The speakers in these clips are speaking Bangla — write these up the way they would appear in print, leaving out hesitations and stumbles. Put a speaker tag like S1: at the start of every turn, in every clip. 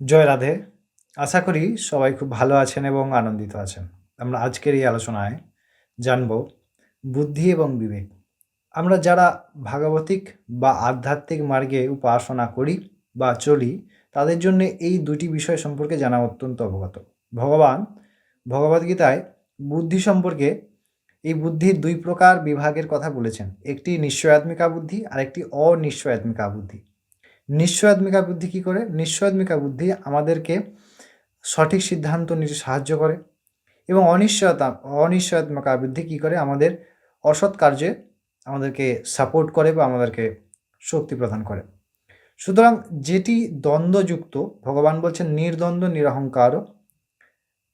S1: জয় রাধে। আশা করি সবাই খুব ভালো আছেন এবং আনন্দিত আছেন। আমরা আজকের এই আলোচনায় জানব বুদ্ধি এবং বিবেক। আমরা যারা ভাগবতিক বা আধ্যাত্মিক মার্গে উপাসনা করি বা চলি, তাদের জন্য এই দুটি বিষয় সম্পর্কে জানা অত্যন্ত অবগত। ভগবান ভগবদ্গীতায় বুদ্ধি সম্পর্কে এই বুদ্ধির দুই প্রকার বিভাগের কথা বলেছেন। একটি নিশ্চয়াত্মিকা বুদ্ধি আর একটি অনিশ্চয়াত্মিকা বুদ্ধি। নিশ্চয়াত্মিকা বুদ্ধি কী করে? নিশ্চয়াত্মিকা বুদ্ধি আমাদেরকে সঠিক সিদ্ধান্ত নিতে সাহায্য করে এবং অনিশ্চয়াত্মিকা বুদ্ধি কী করে? আমাদের অসৎ কার্যে আমাদেরকে সাপোর্ট করে বা আমাদেরকে শক্তি প্রদান করে। সুতরাং যেটি দ্বন্দ্বযুক্ত, ভগবান বলছেন নির্দ্বন্দ্ব নিরহংকারও,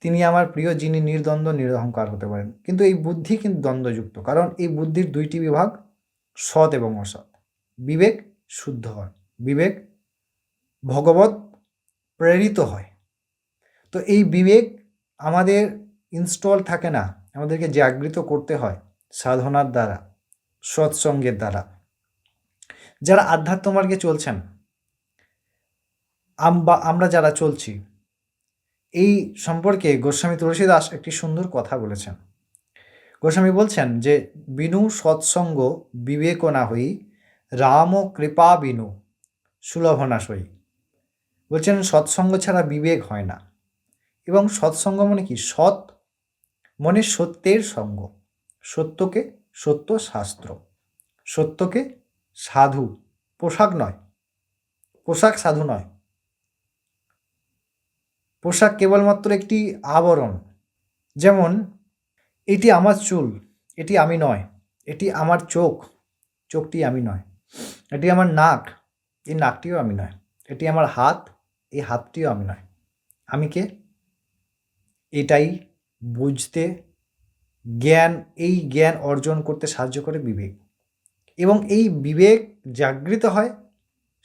S1: তিনি আমার প্রিয় যিনি নির্দ্বন্দ্ব নিরহংকার হতে পারেন। কিন্তু এই বুদ্ধি কিন্তু দ্বন্দ্বযুক্ত, কারণ এই বুদ্ধির দুইটি বিভাগ, সৎ এবং অসৎ। বিবেক শুদ্ধ হয়, বিবেক ভগবত প্রেরিত হয়। তো এই বিবেক আমাদের ইনস্টল থাকে না, আমাদেরকে জাগৃত করতে হয় সাধনার দ্বারা, সৎসঙ্গের দ্বারা। যারা আধ্যাত্ম মার্গে চলছেন, আমরা যারা চলছি, এই সম্পর্কে গোস্বামী তুলসীদাস একটি সুন্দর কথা বলেছেন। গোস্বামী বলছেন যে বিনু সৎসঙ্গ বিবেক না হই, রাম কৃপা বিনু সুলভনাশয়ী। বলছেন সৎসঙ্গ ছাড়া বিবেক হয় না। এবং সৎসঙ্গ মানে কি? সৎ মনে সত্যের সঙ্গ, সত্যকে, সত্য শাস্ত্র, সত্যকে সাধু, পোশাক নয়, পোশাক সাধু নয়। পোশাক কেবলমাত্র একটি আবরণ। যেমন এটি আমার চুল, এটি আমি নয়। এটি আমার চোখ, চোখটি আমি নয়। এটি আমার নাক, এই নাকটিও আমি নয়। এটি আমার হাত, এই হাতটিও আমি নয়। আমি কে? এটাই বুঝতে জ্ঞান, এই জ্ঞান অর্জন করতে সাহায্য করে বিবেক। এবং এই বিবেক জাগৃত হয়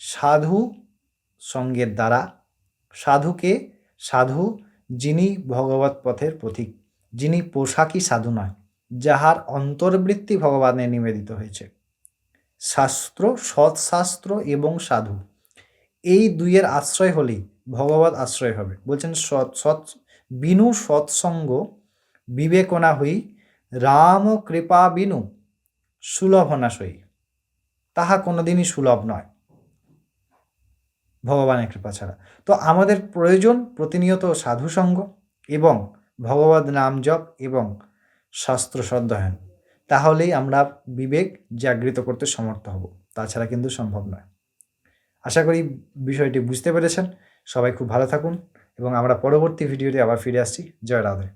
S1: সাধু সঙ্গের দ্বারা। সাধুকে? সাধু যিনি ভগবৎ পথের পথিক, যিনি পোশাকই সাধু নয়, যাহার অন্তর্বৃত্তি ভগবানে নিবেদিত হয়েছে। শাস্ত্র, সৎশাস্ত্র এবং সাধু, এই দুইয়ের আশ্রয় হলেই ভগবত আশ্রয় হবে। বলছেন সৎ বিনু সৎসঙ্গ বিবেকনা হই, রাম কৃপা বিনু সুলভনাশয়ী। তাহা কোনোদিনই সুলভ নয় ভগবানের কৃপা ছাড়া। তো আমাদের প্রয়োজন প্রতিনিয়ত সাধুসঙ্গ এবং ভগবত নাম জপ এবং শাস্ত্র অধ্যয়ন। তাহলেই আমরা বিবেক জাগৃত করতে সমর্থ হব, তাছাড়া কিন্তু সম্ভব নয়। আশা করি বিষয়টি বুঝতে পেরেছেন। সবাই খুব ভালো থাকুন এবং আমরা পরবর্তী ভিডিওতে আবার ফিরে আসছি। জয় রাধে।